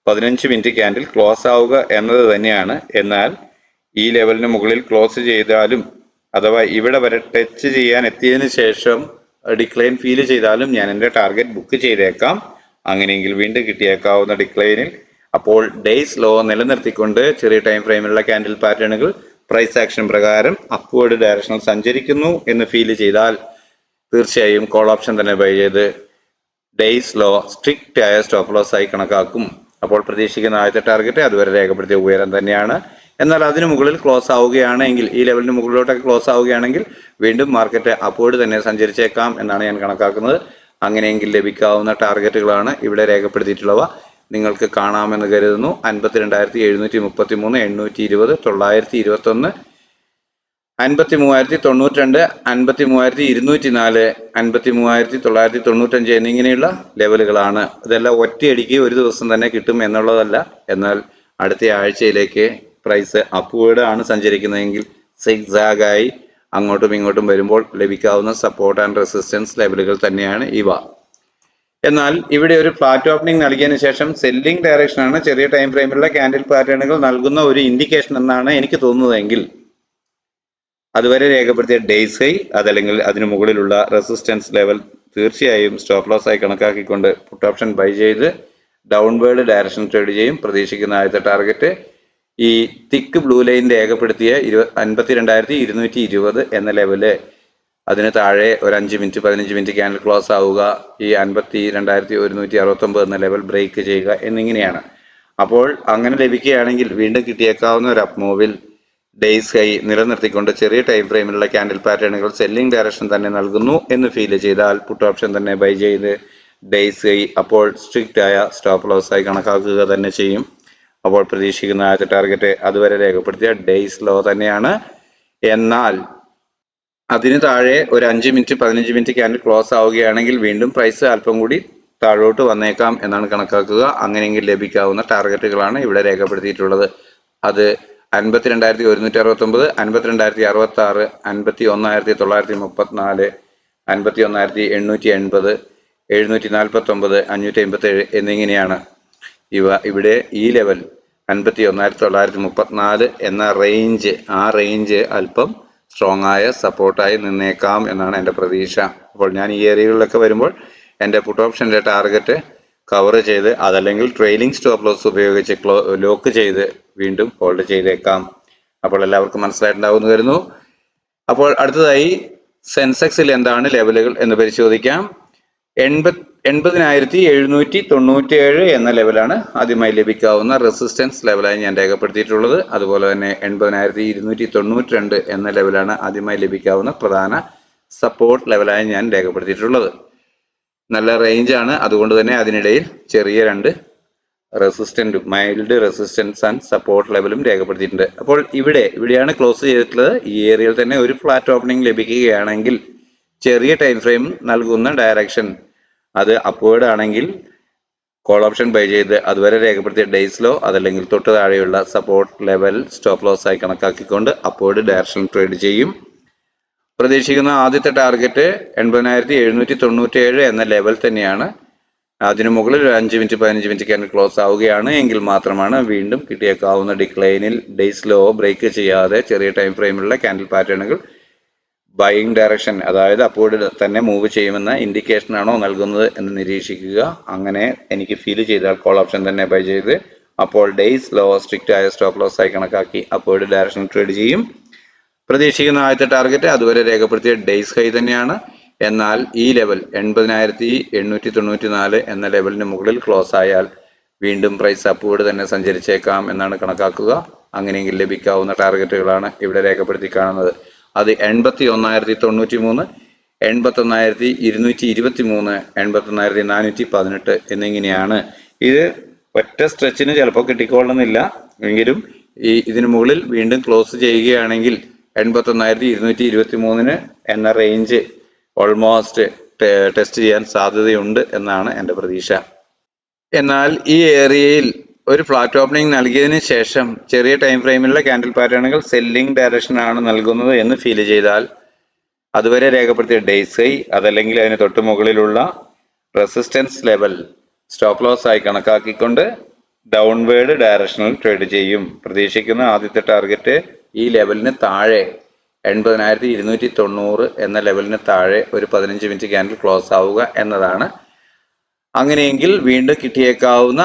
15 മിനിറ്റ് ക്യാൻഡിൽ ക്ലോസ് ആവുക എന്നത് തന്നെയാണ്. എന്നാൽ ഈ ലെവലിന് മുകളിൽ ക്ലോസ് ചെയ്താലും അഥവാ ഇവിടെ വരെ ടച്ച് ചെയ്യാൻ എത്തിയതിനു ശേഷം ഡിക്ലൈൻ ഫീൽ ചെയ്താലും ഞാൻ എൻ്റെ ടാർഗറ്റ് ബുക്ക് ചെയ്തേക്കാം. അങ്ങനെയെങ്കിൽ വീണ്ടും കിട്ടിയേക്കാവുന്ന ഡിക്ലൈനിൽ അപ്പോൾ ഡേയ്സ് ലോ നിലനിർത്തിക്കൊണ്ട് ചെറിയ ടൈം ഫ്രെയിമിലുള്ള ക്യാൻഡിൽ പാറ്റേണുകൾ പ്രൈസ് ആക്ഷൻ പ്രകാരം അപ്വേർഡ് ഡയറക്ഷനിൽ സഞ്ചരിക്കുന്നു എന്ന് ഫീൽ ചെയ്താൽ തീർച്ചയായും കോൾ ഓപ്ഷൻ തന്നെ ബൈ ചെയ്ത് ഡേയ്സ് ലോ സ്ട്രിക്റ്റ് ആയ സ്റ്റോപ്പ് ലോസ് ആയി കണക്കാക്കും. അപ്പോൾ പ്രതീക്ഷിക്കുന്ന ആദ്യത്തെ ടാർഗറ്റ് അതുവരെ രേഖപ്പെടുത്തിയ ഉയരം തന്നെയാണ്. എന്നാൽ അതിനു മുകളിൽ ക്ലോസ് ആവുകയാണെങ്കിൽ, ഈ ലെവലിന് മുകളിലോട്ടൊക്കെ ക്ലോസ് ആവുകയാണെങ്കിൽ വീണ്ടും മാർക്കറ്റ് അപ്വേർഡ് തന്നെ സഞ്ചരിച്ചേക്കാം എന്നാണ് ഞാൻ കണക്കാക്കുന്നത്. അങ്ങനെയെങ്കിൽ ലഭിക്കാവുന്ന ടാർഗറ്റുകളാണ് ഇവിടെ രേഖപ്പെടുത്തിയിട്ടുള്ളവ. നിങ്ങൾക്ക് കാണാമെന്ന് കരുതുന്നു. 52,733, 820, 921, 53,092, 53,204, 53,995 എന്നിങ്ങനെയുള്ള ലെവലുകളാണ്. ഇതെല്ലാം ഒറ്റയടിക്ക് ഒരു ദിവസം തന്നെ കിട്ടും എന്നുള്ളതല്ല. എന്നാൽ അടുത്ത ആഴ്ചയിലേക്ക് പ്രൈസ് അപ്വേർഡ് ആണ് സഞ്ചരിക്കുന്നതെങ്കിൽ സിഗ്സാഗായി അങ്ങോട്ടും ഇങ്ങോട്ടും വരുമ്പോൾ ലഭിക്കാവുന്ന സപ്പോർട്ട് ആൻഡ് റെസിസ്റ്റൻസ് ലെവലുകൾ തന്നെയാണ് ഇവ. എന്നാൽ ഇവിടെ ഒരു ഫ്ലാറ്റ് ഓപ്പണിംഗ് നൽകിയതിനു ശേഷം സെല്ലിംഗ് ഡയറക്ഷനാണ് ചെറിയ ടൈം ഫ്രെയിമിലുള്ള ക്യാൻഡിൽ പാറ്റേണുകൾ നൽകുന്ന ഒരു ഇൻഡിക്കേഷൻ എന്നാണ് എനിക്ക് തോന്നുന്നതെങ്കിൽ അതുവരെ രേഖപ്പെടുത്തിയ ഡേയ്സ് ഹൈ അതല്ലെങ്കിൽ അതിനു മുകളിലുള്ള റെസിസ്റ്റൻസ് ലെവൽ തീർച്ചയായും സ്റ്റോപ്പ് ലോസ് ആയി കണക്കാക്കിക്കൊണ്ട് പുട്ട് ഓപ്ഷൻ ബൈ ചെയ്ത് ഡൗൺവേർഡ് ഡയറക്ഷൻ ട്രേഡ് ചെയ്യും. പ്രതീക്ഷിക്കുന്ന ആദ്യത്തെ ടാർഗറ്റ് ഈ തിക്ക് ബ്ലൂ ലൈൻ രേഖപ്പെടുത്തിയ 52,220 എന്ന ലെവല്, അതിന് താഴെ ഒരു 5 മിനിറ്റ് 15 മിനിറ്റ് ക്യാൻഡിൽ ക്ലോസ് ആവുക, ഈ 52,169 എന്ന ലെവൽ ബ്രേക്ക് ചെയ്യുക എന്നിങ്ങനെയാണ്. അപ്പോൾ അങ്ങനെ ലഭിക്കുകയാണെങ്കിൽ വീണ്ടും കിട്ടിയേക്കാവുന്ന ഒരു അപ്പ് മൂവിൽ ഡേയ്സ് ഹൈ നിലനിർത്തിക്കൊണ്ട് ചെറിയ ടൈം ഫ്രെയിമിലുള്ള ക്യാൻഡിൽ പാറ്റേണുകൾ സെല്ലിംഗ് ഡയറക്ഷൻ തന്നെ നൽകുന്നു എന്ന് ഫീൽ ചെയ്താൽ പുട്ട് ഓപ്ഷൻ തന്നെ ബൈ ചെയ്ത് ഡേയ്സ് ഹൈ അപ്പോൾ സ്ട്രിക്റ്റ് ആയ സ്റ്റോപ്പ് ലോസ് ആയി കണക്കാക്കുക തന്നെ ചെയ്യും. അപ്പോൾ പ്രതീക്ഷിക്കുന്ന ആദ്യത്തെ ടാർഗറ്റ് അതുവരെ രേഖപ്പെടുത്തിയ ഡേയ്സ് ലോ തന്നെയാണ്. എന്നാൽ അതിന് താഴെ ഒരു 5 മിനിറ്റ് 15 മിനിറ്റ് ക്യാൻഡിൽ ക്ലോസ് ആവുകയാണെങ്കിൽ വീണ്ടും പ്രൈസ് അല്പം കൂടി താഴോട്ട് വന്നേക്കാം എന്നാണ് കണക്കാക്കുക. അങ്ങനെയെങ്കിൽ ലഭിക്കാവുന്ന ടാർഗറ്റുകളാണ് ഇവിടെ രേഖപ്പെടുത്തിയിട്ടുള്ളത്. അത് 52,169, 52,066, 51,934, 51,880, 749, 557 എന്നിങ്ങനെയാണ്. ഇവിടെ ഈ ലെവൽ 51,934 എന്ന റേഞ്ച്, ആ റേഞ്ച് അല്പം സ്ട്രോങ് ആയ സപ്പോർട്ടായി നിന്നേക്കാം എന്നാണ് എൻ്റെ പ്രതീക്ഷ. അപ്പോൾ ഞാൻ ഈ ഏരിയകളിലൊക്കെ വരുമ്പോൾ എൻ്റെ പുട്ട് ഓപ്ഷൻ്റെ ടാർഗറ്റ് കവർ ചെയ്ത്, അതല്ലെങ്കിൽ ട്രെയിലിംഗ് സ്റ്റോപ്പ് ലോസ് ഉപയോഗിച്ച് ലോക്ക് ചെയ്ത് വീണ്ടും ഹോൾഡ് ചെയ്തേക്കാം. അപ്പോൾ എല്ലാവർക്കും മനസ്സിലായിട്ടുണ്ടാവുമെന്ന് കരുതുന്നു. അപ്പോൾ അടുത്തതായി സെൻസെക്സിൽ എന്താണ് ലെവലുകൾ എന്ന് പരിശോധിക്കാം. 80,797 എന്ന ലെവലാണ് ആദ്യമായി ലഭിക്കാവുന്ന റെസിസ്റ്റൻസ് ലെവലായി ഞാൻ രേഖപ്പെടുത്തിയിട്ടുള്ളത്. അതുപോലെ തന്നെ 80,292 എന്ന ലെവലാണ് ആദ്യമായി ലഭിക്കാവുന്ന പ്രധാന സപ്പോർട്ട് ലെവലായി ഞാൻ രേഖപ്പെടുത്തിയിട്ടുള്ളത്. നല്ല റേഞ്ചാണ്, അതുകൊണ്ട് തന്നെ അതിനിടയിൽ ചെറിയ രണ്ട് റെസിസ്റ്റൻറ്റും, മൈൽഡ് റെസിസ്റ്റൻസ് ആൻഡ് സപ്പോർട്ട് ലെവലും രേഖപ്പെടുത്തിയിട്ടുണ്ട്. അപ്പോൾ ഇവിടെയാണ് ക്ലോസ് ചെയ്തിട്ടുള്ളത്. ഈ ഏരിയയിൽ തന്നെ ഒരു ഫ്ലാറ്റ് ഓപ്പണിംഗ് ലഭിക്കുകയാണെങ്കിൽ ചെറിയ ടൈം ഫ്രെയിം നൽകുന്ന ഡയറക്ഷൻ അത് അപ്വേർഡ് ആണെങ്കിൽ കോൾ ഓപ്ഷൻ ബൈ ചെയ്ത് അതുവരെ രേഖപ്പെടുത്തിയ ഡേയ്സ് ലോ അതല്ലെങ്കിൽ തൊട്ട് താഴെയുള്ള സപ്പോർട്ട് ലെവൽ സ്റ്റോപ്പ് ലോസ് ആയി കണക്കാക്കിക്കൊണ്ട് അപ്വേർഡ് ഡയറക്ഷൻ ട്രേഡ് ചെയ്യും. പ്രതീക്ഷിക്കുന്ന ആദ്യത്തെ ടാർഗറ്റ് 80,797 എന്ന ലെവൽ തന്നെയാണ്. അതിനു മുകളിൽ ഒരു 5 മിനിറ്റ് 15 മിനിറ്റ് ക്യാൻഡിൽ ക്ലോസ് ആവുകയാണ് എങ്കിൽ മാത്രമാണ് വീണ്ടും കിട്ടിയേക്കാവുന്ന ഡിക്ലൈനിൽ ഡേയ്സ് ലോ ബ്രേക്ക് ചെയ്യാതെ ചെറിയ ടൈം ഫ്രെയിമിലുള്ള ക്യാൻഡിൽ പാറ്റേണുകൾ ബൈയിങ് ഡയറക്ഷൻ, അതായത് അപ്വേർഡ് തന്നെ മൂവ് ചെയ്യുമെന്ന ഇൻഡിക്കേഷൻ ആണോ നൽകുന്നത് എന്ന് നിരീക്ഷിക്കുക. അങ്ങനെ എനിക്ക് ഫീൽ ചെയ്താൽ കോൾ ഓപ്ഷൻ തന്നെ ബൈ ചെയ്ത് അപ്പോൾ ഡേയ്സ് ലോ സ്ട്രിക്റ്റ് ആയ സ്റ്റോപ്പ് ലോസ് ആയി കണക്കാക്കി അപ്വേർഡ് ഡയറക്ഷൻ ട്രേഡ് ചെയ്യും. പ്രതീക്ഷിക്കുന്ന ആദ്യത്തെ ടാർഗറ്റ് അതുവരെ രേഖപ്പെടുത്തിയ ഡേയ്സ് ഹൈ തന്നെയാണ്. എന്നാൽ ഈ ലെവൽ 80,894 എന്ന ലെവലിന് മുകളിൽ ക്ലോസ് ആയാൽ വീണ്ടും പ്രൈസ് അപ്വേർഡ് തന്നെ സഞ്ചരിച്ചേക്കാം എന്നാണ് കണക്കാക്കുക. അങ്ങനെയെങ്കിൽ ലഭിക്കാവുന്ന ടാർഗറ്റുകളാണ് ഇവിടെ രേഖപ്പെടുത്തി കാണുന്നത്. അത് 81,093, 81,223, 81,418 എന്നിങ്ങനെയാണ്. ഇത് ഒറ്റ സ്ട്രെച്ചിന് ചിലപ്പോൾ കിട്ടിക്കൊള്ളുന്നില്ല എങ്കിലും ഇതിനു മുകളിൽ വീണ്ടും ക്ലോസ് ചെയ്യുകയാണെങ്കിൽ 81,223 എന്ന റേഞ്ച് ഓൾമോസ്റ്റ് ടെസ്റ്റ് ചെയ്യാൻ സാധ്യതയുണ്ട് എന്നാണ് എൻ്റെ പ്രതീക്ഷ. എന്നാൽ ഈ ഏരിയയിൽ ഒരു ഫ്ലാറ്റ് ഓപ്പണിംഗ് നൽകിയതിന് ശേഷം ചെറിയ ടൈം ഫ്രെയിമിലുള്ള ക്യാൻഡിൽ പാറ്റേണുകൾ സെല്ലിംഗ് ഡയറക്ഷൻ ആണ് നൽകുന്നത് എന്ന് ഫീൽ ചെയ്താൽ അതുവരെ രേഖപ്പെടുത്തിയ ഡേയ്സ് ഹൈ അതല്ലെങ്കിൽ അതിന് തൊട്ട് മുകളിലുള്ള റെസിസ്റ്റൻസ് ലെവൽ സ്റ്റോപ്പ് ലോസ് ആയി കണക്കാക്കിക്കൊണ്ട് ഡൗൺവേർഡ് ഡയറക്ഷനിൽ ട്രേഡ് ചെയ്യും. പ്രതീക്ഷിക്കുന്ന ആദ്യത്തെ ടാർഗറ്റ് ഈ ലെവലിന് താഴെ 80,290 എന്ന ലെവലിന് താഴെ ഒരു 15 മിനിറ്റ് ക്യാൻഡിൽ ക്ലോസ് ആവുക എന്നതാണ്. അങ്ങനെയെങ്കിൽ വീണ്ടും കിട്ടിയേക്കാവുന്ന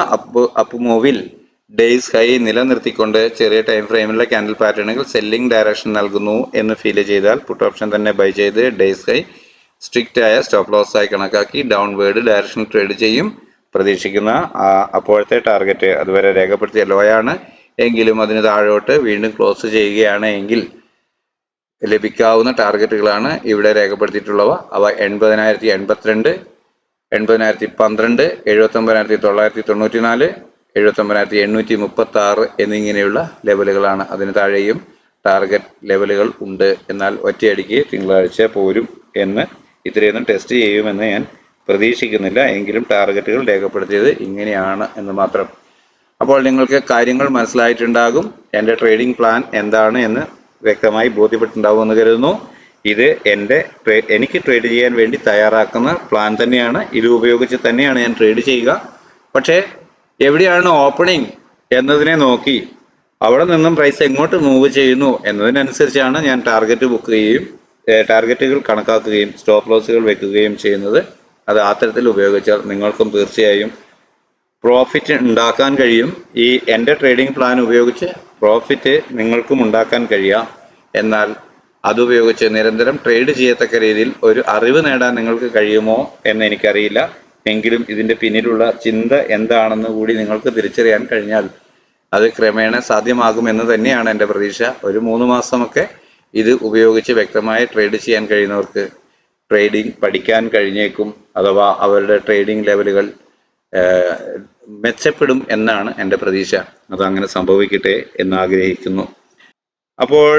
അപ്പ് മൂവിൽ ഡേയ്സ് ഹൈ നിലനിർത്തിക്കൊണ്ട് ചെറിയ ടൈം ഫ്രെയിമിലുള്ള ക്യാൻഡിൽ പാറ്റേണുകൾ സെല്ലിംഗ് ഡയറക്ഷൻ നൽകുന്നു എന്ന് ഫീൽ ചെയ്താൽ പുട്ട് ഓപ്ഷൻ തന്നെ ബൈ ചെയ്ത് ഡേയ്സ് ഹൈ സ്ട്രിക്റ്റ് ആയ സ്റ്റോപ്പ് ലോസ് ആയി കണക്കാക്കി ഡൗൺവേർഡ് ഡയറക്ഷൻ ട്രേഡ് ചെയ്യും. പ്രതീക്ഷിക്കുന്ന അപ്പോഴത്തെ ടാർഗറ്റ് അതുവരെ രേഖപ്പെടുത്തിയ ലോയാണ് എങ്കിലും അതിന് താഴോട്ട് വീണ്ടും ക്ലോസ് ചെയ്യുകയാണ് എങ്കിൽ ലഭിക്കാവുന്ന ടാർഗറ്റുകളാണ് ഇവിടെ രേഖപ്പെടുത്തിയിട്ടുള്ളവ. അവ 80,082, 80,012, 79,994, 79,836 എന്നിങ്ങനെയുള്ള ലെവലുകളാണ്. അതിന് താഴെയും ടാർഗറ്റ് ലെവലുകൾ ഉണ്ട്. എന്നാൽ ഒറ്റയടിക്ക് തിങ്കളാഴ്ച പോരും എന്ന് ഇത്രയൊന്നും ടെസ്റ്റ് ചെയ്യുമെന്ന് ഞാൻ പ്രതീക്ഷിക്കുന്നില്ല. എങ്കിലും ടാർഗറ്റുകൾ രേഖപ്പെടുത്തിയത് ഇങ്ങനെയാണ് എന്ന് മാത്രം. അപ്പോൾ നിങ്ങൾക്ക് കാര്യങ്ങൾ മനസ്സിലായിട്ടുണ്ടാകും. എൻ്റെ ട്രേഡിംഗ് പ്ലാൻ എന്താണ് എന്ന് വ്യക്തമായി ബോധ്യപ്പെട്ടിട്ടുണ്ടാവുമെന്ന് കരുതുന്നു. ഇത് എനിക്ക് ട്രേഡ് ചെയ്യാൻ വേണ്ടി തയ്യാറാക്കുന്ന പ്ലാൻ തന്നെയാണ്. ഇത് ഉപയോഗിച്ച് തന്നെയാണ് ഞാൻ ട്രേഡ് ചെയ്യുക. പക്ഷേ എവിടെയാണ് ഓപ്പണിംഗ് എന്നതിനെ നോക്കി അവിടെ നിന്നും പ്രൈസ് എങ്ങോട്ട് മൂവ് ചെയ്യുന്നു എന്നതിനനുസരിച്ചാണ് ഞാൻ ടാർഗറ്റുകൾ കണക്കാക്കുകയും സ്റ്റോപ്പ് ലോസുകൾ വെക്കുകയും ചെയ്യുന്നത്. അത് ആ തരത്തിൽ ഉപയോഗിച്ചാൽ നിങ്ങൾക്കും തീർച്ചയായും പ്രോഫിറ്റ് ഉണ്ടാക്കാൻ കഴിയും. ഈ എൻ്റെ ട്രേഡിംഗ് പ്ലാൻ ഉപയോഗിച്ച് പ്രോഫിറ്റ് നിങ്ങൾക്കും ഉണ്ടാക്കാൻ കഴിയാം. എന്നാൽ അതുപയോഗിച്ച് നിരന്തരം ട്രേഡ് ചെയ്യത്തക്ക രീതിയിൽ ഒരു അറിവ് നേടാൻ നിങ്ങൾക്ക് കഴിയുമോ എന്ന് എനിക്കറിയില്ല. എങ്കിലും ഇതിൻ്റെ പിന്നിലുള്ള ചിന്ത എന്താണെന്ന് കൂടി നിങ്ങൾക്ക് തിരിച്ചറിയാൻ കഴിഞ്ഞാൽ അത് ക്രമേണ സാധ്യമാകുമെന്ന് തന്നെയാണ് എൻ്റെ പ്രതീക്ഷ. ഒരു 3 മാസമൊക്കെ ഇത് ഉപയോഗിച്ച് വ്യക്തമായി ട്രേഡ് ചെയ്യാൻ കഴിയുന്നവർക്ക് ട്രേഡിംഗ് പഠിക്കാൻ കഴിഞ്ഞേക്കും. അഥവാ അവരുടെ ട്രേഡിംഗ് ലെവലുകൾ മെച്ചപ്പെടും എന്നാണ് എൻ്റെ പ്രതീക്ഷ. അതങ്ങനെ സംഭവിക്കട്ടെ എന്നാഗ്രഹിക്കുന്നു. അപ്പോൾ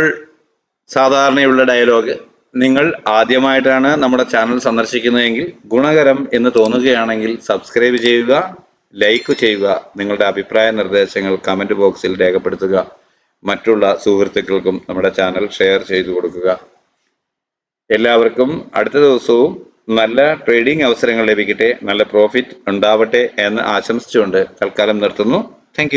സാധാരണയുള്ള ഡയലോഗ്, നിങ്ങൾ ആദ്യമായിട്ടാണ് നമ്മുടെ ചാനൽ സന്ദർശിക്കുന്നതെങ്കിൽ ഗുണകരം എന്ന് തോന്നുകയാണെങ്കിൽ സബ്സ്ക്രൈബ് ചെയ്യുക, ലൈക്ക് ചെയ്യുക, നിങ്ങളുടെ അഭിപ്രായ നിർദ്ദേശങ്ങൾ കമൻറ്റ് ബോക്സിൽ രേഖപ്പെടുത്തുക, മറ്റുള്ള സുഹൃത്തുക്കൾക്കും നമ്മുടെ ചാനൽ ഷെയർ ചെയ്തു കൊടുക്കുക. എല്ലാവർക്കും അടുത്ത ദിവസവും നല്ല ട്രേഡിംഗ് അവസരങ്ങൾ ലഭിക്കട്ടെ, നല്ല പ്രോഫിറ്റ് ഉണ്ടാവട്ടെ എന്ന് ആശംസിച്ചുകൊണ്ട് തൽക്കാലം നിർത്തുന്നു. താങ്ക്